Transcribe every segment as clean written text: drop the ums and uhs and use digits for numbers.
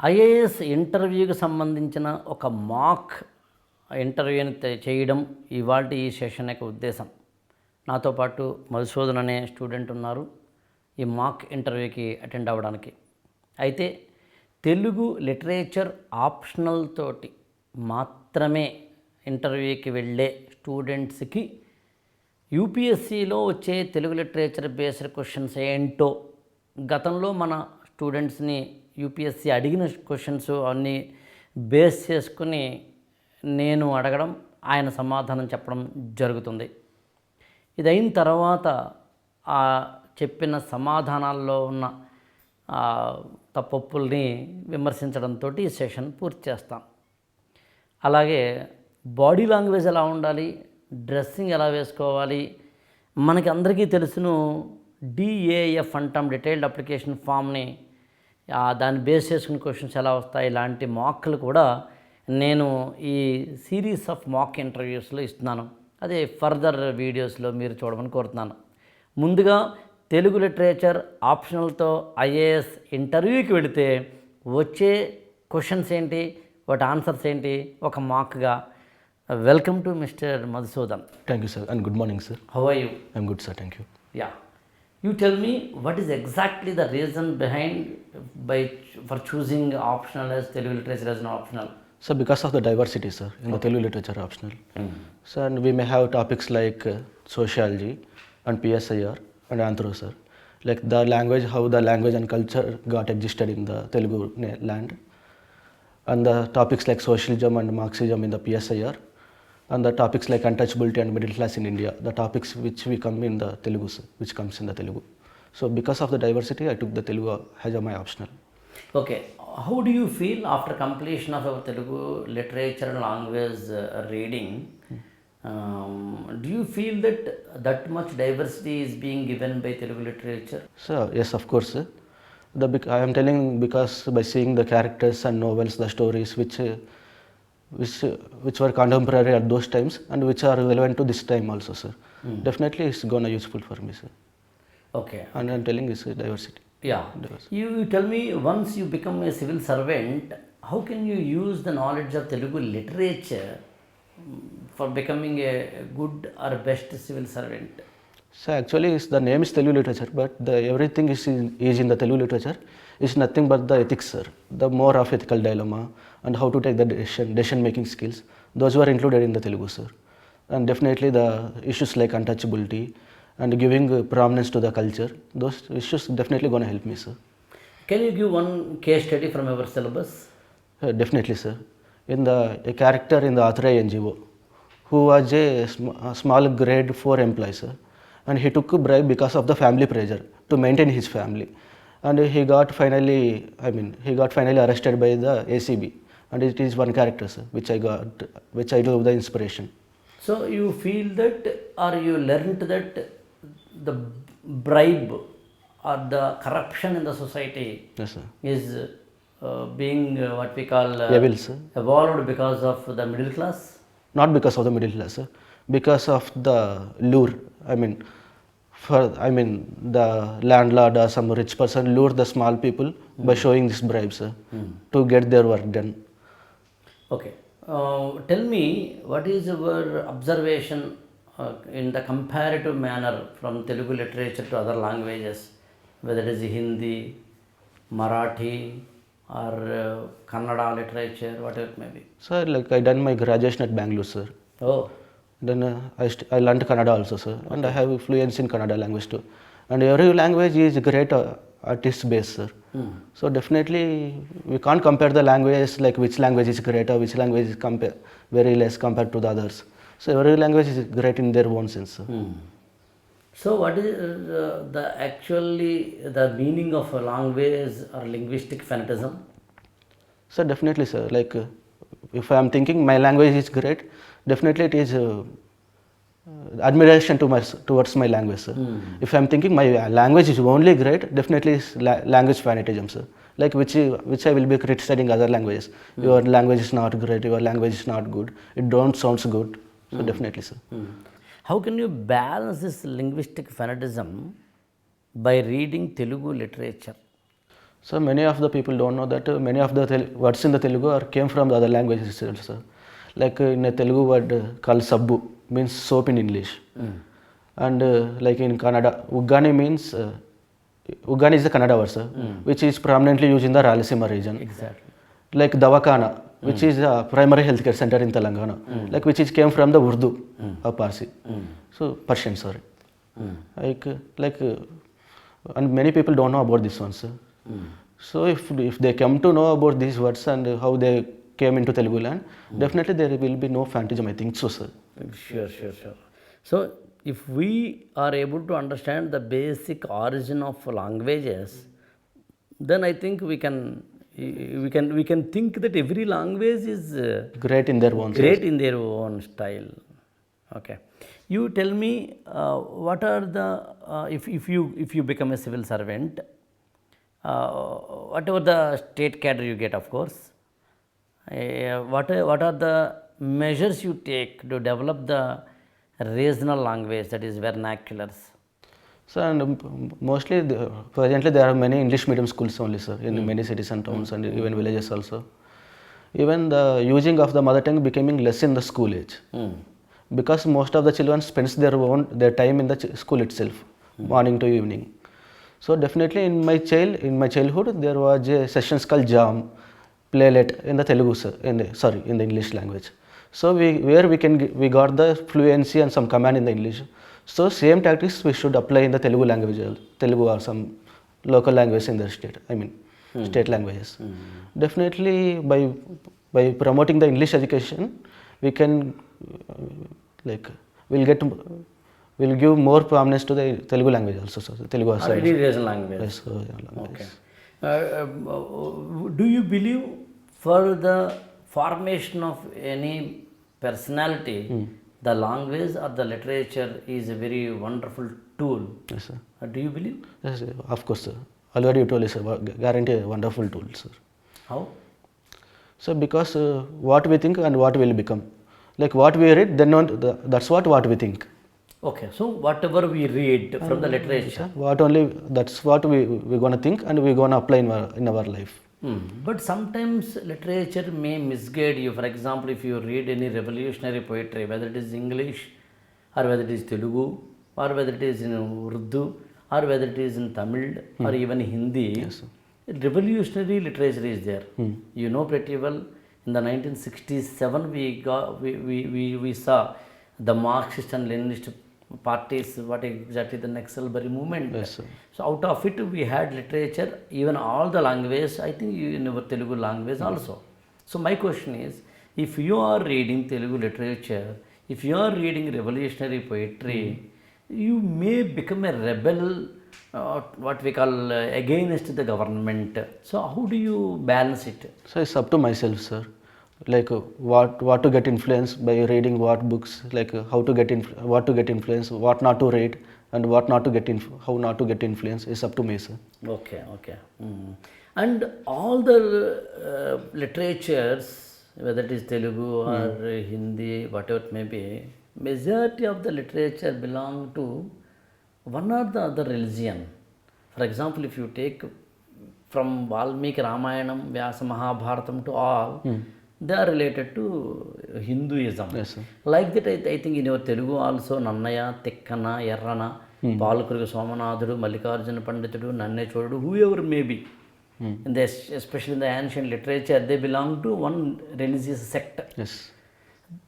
IAS ఇంటర్వ్యూకి సంబంధించిన ఒక మాక్ ఇంటర్వ్యూని చేయడం ఇవాల్టి ఈ సెషన్ యొక్క ఉద్దేశం. నాతో పాటు మధుసూదన్ అనే స్టూడెంట్ ఉన్నారు ఈ మాక్ ఇంటర్వ్యూకి అటెండ్ అవ్వడానికి. అయితే తెలుగు లిటరేచర్ ఆప్షనల్ తోటి మాత్రమే ఇంటర్వ్యూకి వెళ్ళే స్టూడెంట్స్కి యూపీఎస్సీలో వచ్చే తెలుగు లిటరేచర్ బేస్డ్ క్వశ్చన్స్ ఏంటో గతంలో మన స్టూడెంట్స్ని యూపీఎస్సీ అడిగిన క్వశ్చన్స్ అన్నీ బేస్ చేసుకుని నేను అడగడం, ఆయన సమాధానం చెప్పడం జరుగుతుంది. ఇది అయిన తర్వాత ఆ చెప్పిన సమాధానాల్లో ఉన్న తప్పొప్పుల్ని విమర్శించడంతో ఈ సెషన్ పూర్తి చేస్తాం. అలాగే బాడీ లాంగ్వేజ్ ఎలా ఉండాలి, డ్రెస్సింగ్ ఎలా వేసుకోవాలి, మనకి అందరికీ తెలుసును డిఏఎఫ్ అంటాం, డీటెయిల్డ్ అప్లికేషన్ ఫామ్ని, దాన్ని బేస్ చేసుకుని క్వశ్చన్స్ ఎలా వస్తాయి, ఇలాంటి మాక్లు కూడా నేను ఈ సిరీస్ ఆఫ్ మాక్ ఇంటర్వ్యూస్లో ఇస్తున్నాను. అదే ఫర్దర్ వీడియోస్లో మీరు చూడమని కోరుతున్నాను. ముందుగా తెలుగు లిటరేచర్ ఆప్షనల్తో ఐఏఎస్ ఇంటర్వ్యూకి వెళితే వచ్చే క్వశ్చన్స్ ఏంటి, వాటి ఆన్సర్స్ ఏంటి, ఒక మాక్గా. Welcome to mister Madhusudan. Thank you, sir, and good morning, sir. How are you? I'm good, sir. Thank you. Yeah. You tell me what is exactly the reason behind for choosing optional as Telugu literature as an optional? So, because of the diversity, sir, in the Telugu literature optional. So, and we may have topics like sociology and PSIR and anthro, sir. Like the language, how the language and culture got existed in the Telugu land. And the topics like socialism and Marxism in the PSIR. And the topics like untouchability and middle class in India, the topics which we come in the Telugu, which comes in the Telugu. So because of the diversity, I took the Telugu as my optional. Okay, how do you feel after completion of our Telugu literature and language reading? Do you feel that much diversity is being given by Telugu literature? So yes, of course. I am telling because by seeing the characters and novels, the stories which were contemporary at those times and which are relevant to this time also, sir. Definitely it's gonna useful for me, sir. Okay. And I'm telling is diversity. Yeah. Diversity. You tell me, once you become a civil servant, how can you use the knowledge of Telugu literature for becoming a good or best civil servant? So actually the name is Telugu literature, but everything is in the Telugu literature is nothing but the ethics, sir. The more of ethical dilemma and how to take the decision making skills, those were included in the Telugu, sir. And definitely the issues like untouchability and giving prominence to the culture, those issues definitely going to help me, sir. Can you give one case study from our syllabus? Definitely, sir. A character in the Authorized NGO who was a small grade 4 employee, sir. And he took a bribe because of the family pressure to maintain his family. And he got finally arrested by the ACB. And it is one character, sir, which I do the inspiration. So you feel that, or you learnt that the bribe or the corruption in the society, yes, sir, is being what we call evil, sir, evolved because of the middle class? Not because of the middle class, sir. Because of the lure. The landlord or some rich person lure the small people by showing this bribe, sir, to get their work done. Okay. Tell me, what is your observation in the comparative manner from Telugu literature to other languages, whether it is Hindi, Marathi or Kannada literature, whatever it may be? Sir, like I done my graduation at Bangalore, sir. Oh. Then I learned Kannada also, sir. Okay. And I have fluency in Kannada language too. And every language is great at its base, sir. So definitely we can't compare the languages like which language is greater, which language is very less compared to the others. So every language is great in their own sense, sir. So what is the meaning of a language or linguistic fanatism? So definitely, sir. Like if I am thinking my language is great, definitely it is admiration towards my language, sir. If I am thinking my language is only great, definitely it's language fanatism, sir. Like which I will be criticizing other languages. Your language is not great, your language is not good, it don't sounds good. So definitely, sir. How can you balance this linguistic fanatism by reading Telugu literature? So many of the people don't know that many of the words in the Telugu came from the other languages itself, sir. Like in a Telugu word called sabbu means soap in English, and like in Kannada, uggani means uggani is the Kannada word, sir, which is prominently used in the Rayalaseema region. Exactly. Like Dawakana, which is a primary healthcare center in Telangana, like which is came from the Urdu or Parsi, so Persian, sorry. Like and many people don't know about this one, sir. So if they come to know about these words and how they came into Telugu land, definitely there will be no phantasm, I think so, sir. Sure. So if we are able to understand the basic origin of languages, then I think we can think that every language is Great in their own great in their own style. Okay, you tell me what are the if you become a civil servant, whatever the state cadre you get, of course, what are the measures you take to develop the regional language, that is vernaculars? So and mostly presently there are many English medium schools only, sir, in many cities and towns and even villages also. Even the using of the mother tongue becoming less in the school age, because most of the children spends their time in the school itself, morning to evening. So definitely in my childhood there was a sessions called jam, playlet in the Telugu, sir, in the English language. So we got the fluency and some command in the English. So same tactics we should apply in the Telugu language, Telugu or some local language in the state, I mean state languages. Definitely by promoting the English education, we can we'll give more prominence to the Telugu language also, sir. Telugu also. Already regional language. Yes, Okay. Do you believe for the formation of any personality, the language or the literature is a very wonderful tool? Yes, sir. Do you believe? Yes, of course, sir. Already you told us, sir, guarantee a wonderful tool, sir. How? So because what we think and what will become, like what we read, then that's what we think. Okay, so whatever we read from the literature, That's what we're going to think and we're going to apply in our life. But sometimes literature may misguide you. For example, if you read any revolutionary poetry, whether it is English or whether it is Telugu or whether it is in Urdu or whether it is in Tamil or even Hindi, revolutionary literature is there. You know pretty well, in the 1967 we saw the Marxist and Leninist parties, what exactly the Naxalbari movement. Yes, sir. So out of it we had literature, even all the language, I think in our Telugu language also. So my question is, if you are reading Telugu literature, if you are reading revolutionary poetry, you may become a rebel, what we call against the government. So how do you balance it? So it's up to myself, sir. Like what to get influence by reading what books, like how to get what to get influence, what not to read, and what not to get how not to get influence is up to me, sir. Okay. And all the literatures, whether it is Telugu or Hindi, whatever it may be, majority of the literature belong to one or the other religion. For example, if you take from Valmiki Ramayanam, Vyasa Mahabharatam to all, they are related to Hinduism. Yes, sir. Like that, I think in your Telugu also, Nannaya, Tekkana, Errana, Palukurugu Somanathudu, Mallikarjuna Panditudu, Nannechodu, whoever may be, especially in the ancient literature, they belong to one religious sect. Yes.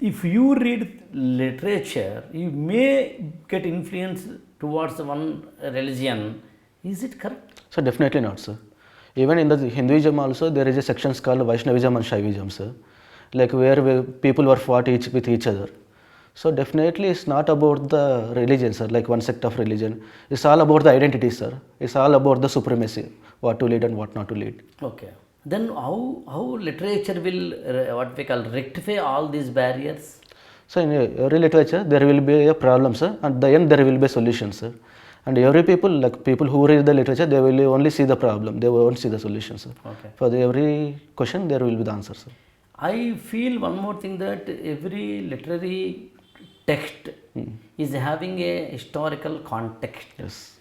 If you read literature, you may get influence towards one religion. Is it correct? So definitely not, sir. Even in the Hinduism also, there is a sections called Vaishnavism and Shaivism, sir. Like where people were fought with each other. So definitely it's not about the religion, sir, like one sect of religion. It's all about the identity, sir. It's all about the supremacy, what to lead and what not to lead. Okay. Then how literature will, what we call, rectify all these barriers? So in every literature, there will be a problem, sir. At the end, there will be a solution, sir. And every people, like people who read the literature, they will only see the problem. They won't see the solution, sir. Okay. For every question, there will be the answer, sir. I feel one more thing, that every literary text is having a historical context. Yes.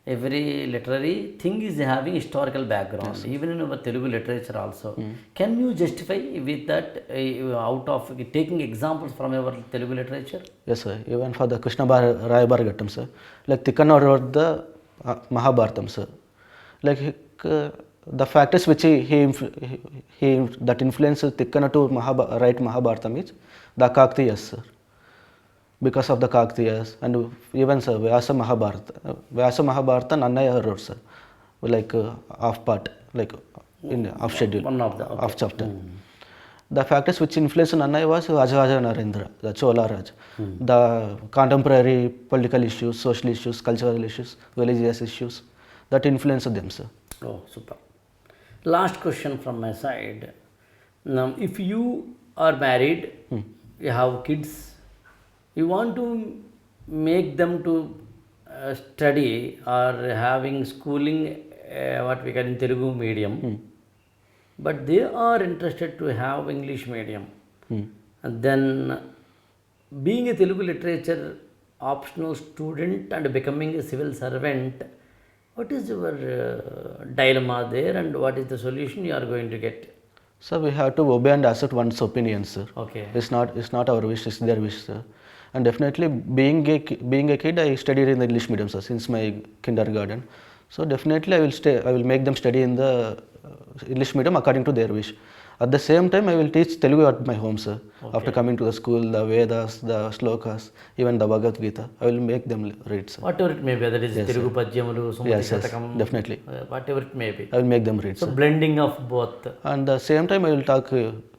every literary thing is having historical background, even in our Telugu literature also. Can you justify with that out of taking examples from our Telugu literature? Yes, sir. Even for the Raghavendra, sir. Like Tikana wrote the Mahabharatam, sir. Like the factors which he that influenced Tikkana to write Mahabharatam is the Kakatiyas, sir. Because of the Kakatiyas, and even sir Vyasa Mahabharata Nannaya wrote, sir. Like half part, like in half schedule, One of the half chapter. The factors which influenced Nannaya was Raja Narendra, the Chola Raj. The contemporary political issues, social issues, cultural issues, religious issues that influenced them, sir. Oh, super. Last question from my side. Now, if you are married, you have kids, you want to make them to study or having schooling, what we call in Telugu medium, but they are interested to have English medium. And then being a Telugu literature optional student and becoming a civil servant, what is your dilemma there, and what is the solution you are going to get? So we have to obey and accept one's opinion, sir. Okay. It's not our wish, it's their wish, sir. And definitely being a kid, I studied in the English medium, sir, since my kindergarten. So definitely I will make them study in the English medium according to their wish. At the same time, I will teach Telugu at my home, sir. After coming to the school, the Vedas, the Slokas, even the Bhagavad Gita, I will make them read, sir. Whatever it may be, whether it is Telugu Padyamulu, Sumati Yes, Shatakam, definitely. Whatever it may be. I will make them read, So sir. blending of both. And the same time, I will talk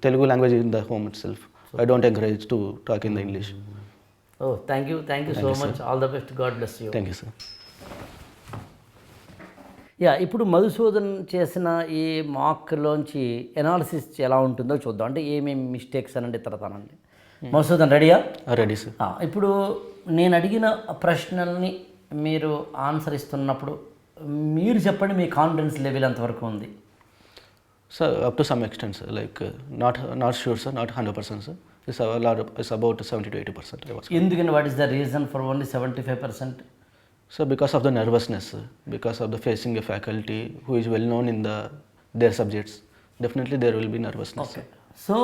Telugu language in the home itself. I don't encourage to talk in the English. Oh, thank you so much. All the best. God bless you. Thank you, sir. Yeah, ఇప్పుడు మధుసూదన్ చేసిన ఈ మార్క్లోంచి analysis ఎలా ఉంటుందో చూద్దాం. అంటే ఏమేమి mistakes అనండి తర్వాతనండి. మధుసూదన్ రెడీయా? Ready, sir. ఇప్పుడు నేను అడిగిన ప్రశ్నల్ని మీరు ఆన్సర్ ఇస్తున్నప్పుడు మీరు చెప్పండి, మీ కాన్ఫిడెన్స్ లెవెల్ ఎంతవరకు ఉంది? So up to some extent, sir. Like not sure, sir. Not 100%, sir. It's about 70 to 80%. I was. ఎందుకని, what is the reason for only 75%? So because of the nervousness, sir. Because of the facing a faculty who is well known in their subjects, definitely there will be nervousness. Okay. So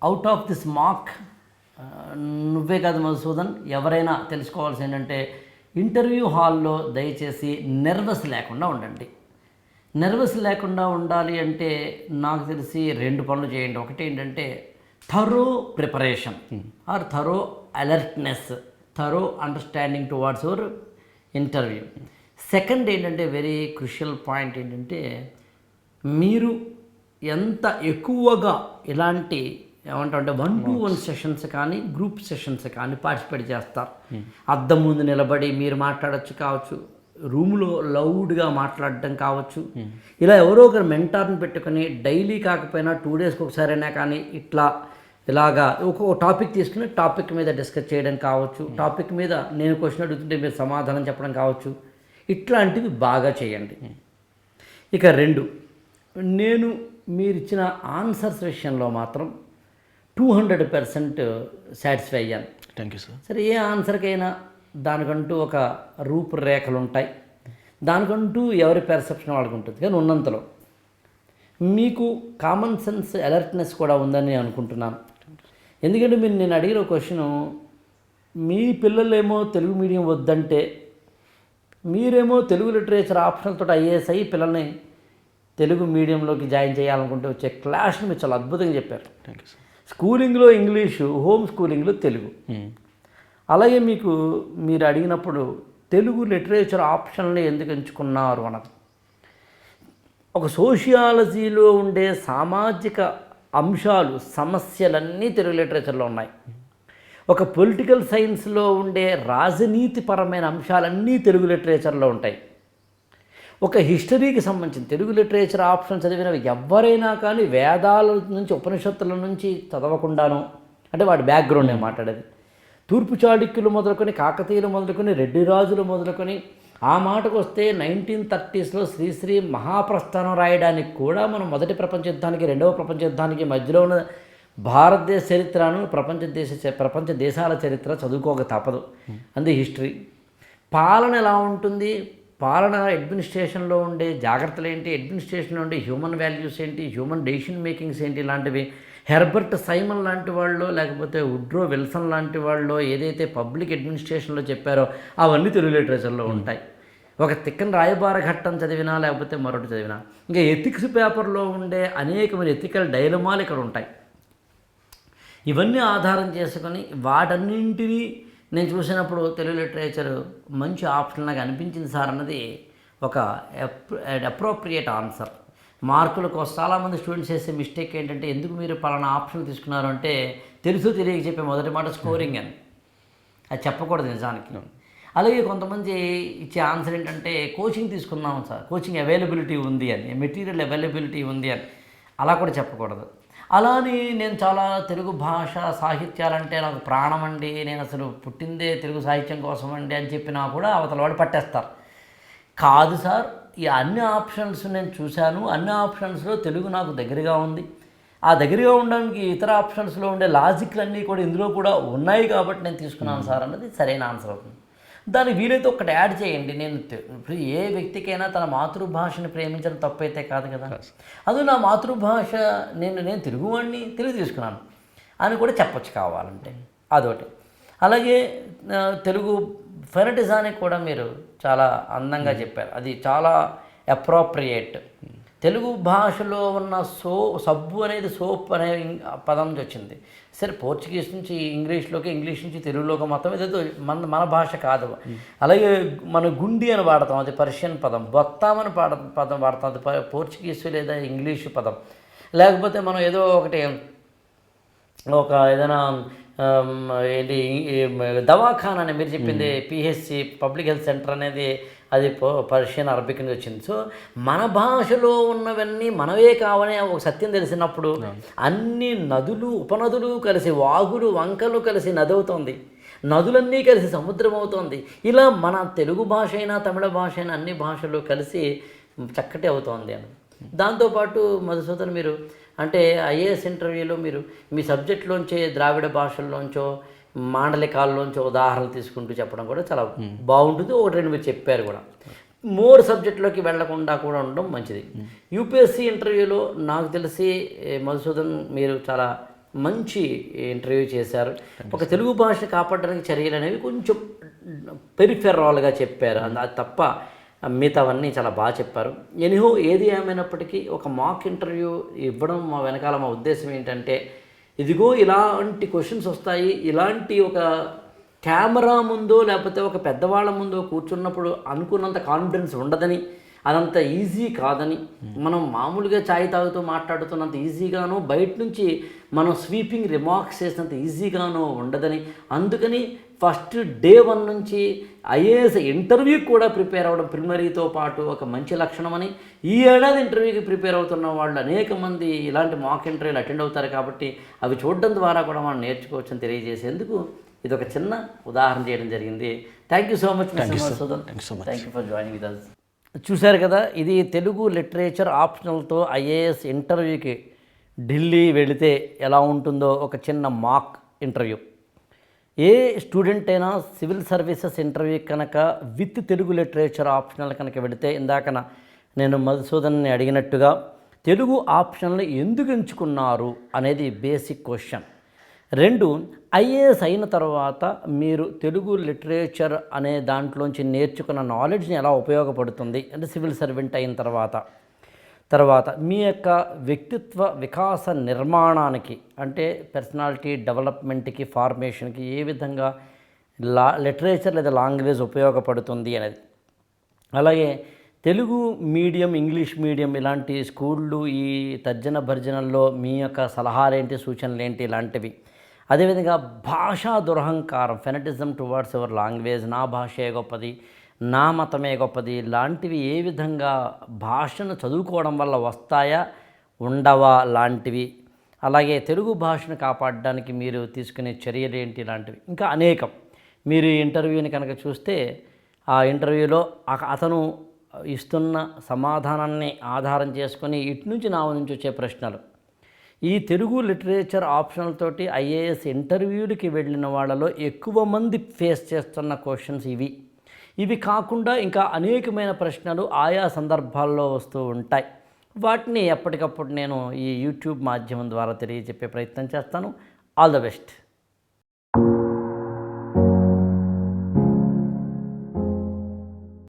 out of this mark, నువ్వే కాదు మధుసూదన్, ఎవరైనా తెలుసుకోవాల్సి ఏంటంటే interview హాల్లో దయచేసి nervous లేకుండా ఉండండి. Nervous లేకుండా ఉండాలి అంటే నాకు తెలిసి 2 పనులు చేయండి. ఒకటి ఏంటంటే thorough preparation or thorough alertness, thorough understanding towards your interview. Second ఏంటంటే వెరీ క్రూషియల్ పాయింట్ ఏంటంటే మీరు ఎంత ఎక్కువగా ఇలాంటి ఏమంటారంటే 1-to-1 సెషన్స్ కానీ గ్రూప్ సెషన్స్ కానీ పార్టిసిపేట్ చేస్తారు. అద్దం ముందు నిలబడి మీరు మాట్లాడచ్చు కావచ్చు, రూమ్లో లౌడ్గా మాట్లాడడం కావచ్చు, ఇలా ఎవరో ఒకరు మెంటార్ని పెట్టుకొని డైలీ కాకపోయినా 2 డేస్కి ఒకసారైనా కానీ ఇలాగా ఒక్కొక్క టాపిక్ తీసుకుని టాపిక్ మీద డిస్కస్ చేయడం కావచ్చు, టాపిక్ మీద నేను క్వశ్చన్ అడుగుతుంటే మీరు సమాధానం చెప్పడం కావచ్చు, ఇట్లాంటివి బాగా చేయండి. ఇక 2, నేను మీరు ఇచ్చిన ఆన్సర్స్ విషయంలో మాత్రం 200% సాటిస్ఫై అయ్యాను. Thank you, sir. సరే, ఏ ఆన్సర్కైనా దానికంటూ ఒక రూపురేఖలు ఉంటాయి, దానికంటూ ఎవరి పెర్సెప్షన్ వాళ్ళకు ఉంటుంది. కానీ ఉన్నంతలో మీకు కామన్ సెన్స్ అలర్ట్నెస్ కూడా ఉందని నేను అనుకుంటున్నాను. ఎందుకంటే నేను అడిగిన క్వశ్చను, మీ పిల్లలేమో తెలుగు మీడియం వద్దంటే మీరేమో తెలుగు లిటరేచర్ ఆప్షన్తో ఐఏఎస్ అయ్యి పిల్లల్ని తెలుగు మీడియంలోకి జాయిన్ చేయాలనుకుంటే వచ్చే క్లాష్ని మీరు చాలా అద్భుతంగా చెప్పారు. Thank you, sir. స్కూలింగ్లో ఇంగ్లీషు, హోమ్ స్కూలింగ్లో తెలుగు. అలాగే మీరు అడిగినప్పుడు తెలుగు లిటరేచర్ ఆప్షన్ని ఎందుకు ఎంచుకున్నారు అన్నది, ఒక సోషియాలజీలో ఉండే సామాజిక అంశాలు, సమస్యలన్నీ తెలుగు లిటరేచర్లో ఉన్నాయి. ఒక పొలిటికల్ సైన్స్లో ఉండే రాజనీతిపరమైన అంశాలన్నీ తెలుగు లిటరేచర్లో ఉంటాయి. ఒక హిస్టరీకి సంబంధించిన తెలుగు లిటరేచర్ ఆప్షన్ చదివిన ఎవరైనా కానీ వేదాల నుంచి, ఉపనిషత్తుల నుంచి చదవకుండాను, అంటే వాడి బ్యాక్గ్రౌండ్ నేను మాట్లాడేది, తూర్పు చాళుక్యులు మొదలుకొని, కాకతీయులు మొదలుకొని, రెడ్డి రాజులు మొదలుకొని, ఆ మాటకు వస్తే 1930sలో శ్రీశ్రీ మహాప్రస్థానం రాయడానికి కూడా మనం మొదటి ప్రపంచ యుద్ధానికి, రెండవ ప్రపంచ యుద్ధానికి మధ్యలో ఉన్న భారతదేశ చరిత్రను, ప్రపంచ దేశాల చరిత్ర చదువుకోక తప్పదు. అంది హిస్టరీ. పాలన ఎలా ఉంటుంది, పాలన అడ్మినిస్ట్రేషన్లో ఉండే జాగ్రత్తలు ఏంటి, అడ్మినిస్ట్రేషన్లో ఉండే హ్యూమన్ వాల్యూస్ ఏంటి, హ్యూమన్ డెసిషన్ మేకింగ్స్ ఏంటి, ఇలాంటివి హెర్బర్ట్ సైమన్ లాంటి వాళ్ళు లేకపోతే వుడ్రో విల్సన్ లాంటి వాళ్ళు ఏదైతే పబ్లిక్ అడ్మినిస్ట్రేషన్లో చెప్పారో అవన్నీ తెలుగు లిటరేచర్లో ఉంటాయి. ఒక తిక్కన రాయబార ఘట్టం చదివినా లేకపోతే మరొకటి చదివినా, ఇంకా ఎథిక్స్ పేపర్లో ఉండే అనేకమైన ఎథికల్ డైలమాలు ఇక్కడ ఉంటాయి. ఇవన్నీ ఆధారం చేసుకొని వాటన్నింటినీ నేను చూసినప్పుడు తెలుగు లిటరేచర్ మంచి ఆప్షన్ నాకు అనిపించింది సార్ అన్నది ఒక అప్రోప్రియేట్ ఆన్సర్. మార్కుల కోసం చాలామంది స్టూడెంట్స్ చేసే మిస్టేక్ ఏంటంటే, ఎందుకు మీరు పలానా ఆప్షన్ తీసుకున్నారు అంటే తెలుసు తెలియక చెప్పే మొదటి మాట స్కోరింగ్ అని. అది చెప్పకూడదు నిజానికి. అలాగే కొంతమంది ఇచ్చే ఆన్సర్ ఏంటంటే, కోచింగ్ తీసుకున్నాము సార్, కోచింగ్ అవైలబిలిటీ ఉంది అని, మెటీరియల్ అవైలబిలిటీ ఉంది అని. అలా కూడా చెప్పకూడదు. అలా అని నేను చాలా తెలుగు భాష సాహిత్యాలంటే నాకు ప్రాణం అండి, నేను అసలు పుట్టిందే తెలుగు సాహిత్యం కోసం అండి అని చెప్పినా కూడా అవతల వాడు పట్టేస్తారు. కాదు సార్, ఈ అన్ని ఆప్షన్స్ నేను చూశాను, అన్ని ఆప్షన్స్లో తెలుగు నాకు దగ్గరగా ఉంది, ఆ దగ్గరగా ఉండడానికి ఇతర ఆప్షన్స్లో ఉండే లాజిక్లు అన్నీ కూడా ఇందులో కూడా ఉన్నాయి కాబట్టి నేను తీసుకున్నాను సార్ అన్నది సరైన ఆన్సర్ అవుతుంది. దానికి వీలైతే ఒకటి యాడ్ చేయండి. నేను ఇప్పుడు ఏ వ్యక్తికైనా తన మాతృభాషను ప్రేమించడం తప్పైతే కాదు కదా. అది నా మాతృభాష, నేను తెలుగువాడిని, తెలుగు తీసుకున్నాను అని కూడా చెప్పొచ్చు కావాలంటే, అదొకటి. అలాగే తెలుగు ఫెనటిజానికి కూడా మీరు చాలా అందంగా చెప్పారు, అది చాలా అప్రోప్రియేట్. తెలుగు భాషలో ఉన్న సబ్బు అనేది సోప్ అనే పదం నుంచి వచ్చింది. సరే, పోర్చుగీస్ నుంచి ఇంగ్లీష్లోకి, ఇంగ్లీష్ నుంచి తెలుగులోకి, మొత్తం ఏదో మన భాష కాదు. అలాగే మన గుండి అని వాడతాం, అది పర్షియన్ పదం. బొత్తామని పదం వాడతాం, అది పోర్చుగీసు లేదా ఇంగ్లీషు పదం. లేకపోతే మనం ఏదో ఒకటి ఒక ఏదైనా ఏంటి దవాఖానా అని మీరు చెప్పింది, పిహెచ్సి పబ్లిక్ హెల్త్ సెంటర్ అనేది అది పర్షియన్ అరబిక్ నుంచి వచ్చింది. సో మన భాషలో ఉన్నవన్నీ మనవే కావనే ఒక సత్యం తెలిసినప్పుడు అన్ని నదులు, ఉపనదులు కలిసి, వాగులు, వంకలు కలిసి నది అవుతుంది, నదులన్నీ కలిసి సముద్రం అవుతుంది. ఇలా మన తెలుగు భాష అయినా తమిళ భాష అయినా అన్ని భాషలు కలిసి చక్కటి అవుతోంది అని. దాంతోపాటు మధుసూదన్, మీరు అంటే ఐఏఎస్ ఇంటర్వ్యూలో మీరు మీ సబ్జెక్ట్లోంచే ద్రావిడ భాషల్లోంచో మాండలికాల్లోంచో ఉదాహరణలు తీసుకుంటూ చెప్పడం కూడా చాలా బాగుంటుంది. ఒకటి రెండు మీరు చెప్పారు కూడా. మోర్ సబ్జెక్టులోకి వెళ్లకుండా కూడా ఉండడం మంచిది. యూపీఎస్సీ ఇంటర్వ్యూలో నాకు తెలిసి మధుసూదన్ మీరు చాలా మంచి ఇంటర్వ్యూ చేశారు. ఒక తెలుగు భాష కాపాడడానికి చర్యలు అనేవి కొంచెం పెరిఫెరల్గా చెప్పారు, అది తప్ప మిగతావన్నీ చాలా బాగా చెప్పారు. ఎనీహో, ఏది ఏమైనప్పటికీ ఒక మాక్ ఇంటర్వ్యూ ఇవ్వడం మా వెనకాల మా ఉద్దేశం ఏంటంటే, ఇదిగో ఇలాంటి క్వశ్చన్స్ వస్తాయి, ఇలాంటి ఒక కెమెరా ముందో లేకపోతే ఒక పెద్దవాళ్ళ ముందో కూర్చున్నప్పుడు అనుకున్నంత కాన్ఫిడెన్స్ ఉండదని, అదంత ఈజీ కాదని, మనం మామూలుగా ఛాయ్ తాగుతూ మాట్లాడుతున్నంత ఈజీగానో, బయట నుంచి మనం స్వీపింగ్ రిమార్క్స్ చేసినంత ఈజీగానో ఉండదని, అందుకని ఫస్ట్ డే 1 నుంచి ఐఏఎస్ ఇంటర్వ్యూ కూడా ప్రిపేర్ అవ్వడం ప్రిలిమినరీతో పాటు ఒక మంచి లక్షణమని, ఈ ఏడాది ఇంటర్వ్యూకి ప్రిపేర్ అవుతున్న వాళ్ళు అనేక మంది ఇలాంటి మాక్ ఇంటర్వ్యూలు అటెండ్ అవుతారు కాబట్టి అవి చూడడం ద్వారా కూడా మనం నేర్చుకోవచ్చని తెలియజేసేందుకు ఇది ఒక చిన్న ఉదాహరణ చేయడం జరిగింది. Thank you so much Madhusudan, thank you for joining with us. చూశారు కదా, ఇది తెలుగు లిటరేచర్ ఆప్షనల్తో ఐఏఎస్ ఇంటర్వ్యూకి ఢిల్లీ వెళితే ఎలా ఉంటుందో ఒక చిన్న మాక్ ఇంటర్వ్యూ. ఏ స్టూడెంట్ అయినా సివిల్ సర్వీసెస్ ఇంటర్వ్యూ కనుక విత్ తెలుగు లిటరేచర్ ఆప్షనల్ కనుక వెళితే, ఇందాక నేను మధుసూదన్ని అడిగినట్టుగా తెలుగు ఆప్షన్లు ఎందుకు ఎంచుకున్నారు అనేది బేసిక్ క్వశ్చన్. 2, ఐఏఎస్ అయిన తర్వాత మీరు తెలుగు లిటరేచర్ అనే దాంట్లోంచి నేర్చుకున్న నాలెడ్జ్ని ఎలా ఉపయోగపడుతుంది అంటే సివిల్ సర్వెంట్ అయిన తర్వాత మీ యొక్క వ్యక్తిత్వ వికాస నిర్మాణానికి అంటే పర్సనాలిటీ డెవలప్మెంట్కి, ఫార్మేషన్కి ఏ విధంగా లిటరేచర్ లేదా లాంగ్వేజ్ ఉపయోగపడుతుంది అనేది. అలాగే తెలుగు మీడియం, ఇంగ్లీష్ మీడియం ఇలాంటి స్కూళ్ళు ఈ తర్జన భర్జనల్లో మీ యొక్క సలహాలేంటి, సూచనలేంటి ఇలాంటివి. అదేవిధంగా భాషా దురహంకారం, ఫెనటిజం టువర్డ్స్ యువర్ లాంగ్వేజ్, నా భాషే గొప్పది, నా మతమే గొప్పది లాంటివి ఏ విధంగా భాషను చదువుకోవడం వల్ల వస్తాయా ఉండవా లాంటివి. అలాగే తెలుగు భాషను కాపాడడానికి మీరు తీసుకునే చర్యలు ఏంటి లాంటివి ఇంకా అనేకం. మీరు ఈ ఇంటర్వ్యూని కనుక చూస్తే ఆ ఇంటర్వ్యూలో అతను ఇస్తున్న సమాధానాన్ని ఆధారం చేసుకొని ఇటు నుంచి నా నుంచి వచ్చే ప్రశ్నలు, ఈ తెలుగు లిటరేచర్ ఆప్షనల్ తోటి ఐఏఎస్ ఇంటర్వ్యూలకి వెళ్ళిన వాళ్ళలో ఎక్కువ మంది ఫేస్ చేస్తున్న క్వశ్చన్స్ ఇవి. ఇవి కాకుండా ఇంకా అనేకమైన ప్రశ్నలు ఆయా సందర్భాల్లో వస్తూ ఉంటాయి. వాటిని ఎప్పటికప్పుడు నేను ఈ యూట్యూబ్ మాధ్యమం ద్వారా తెలియజెప్పే ప్రయత్నం చేస్తాను. All the best.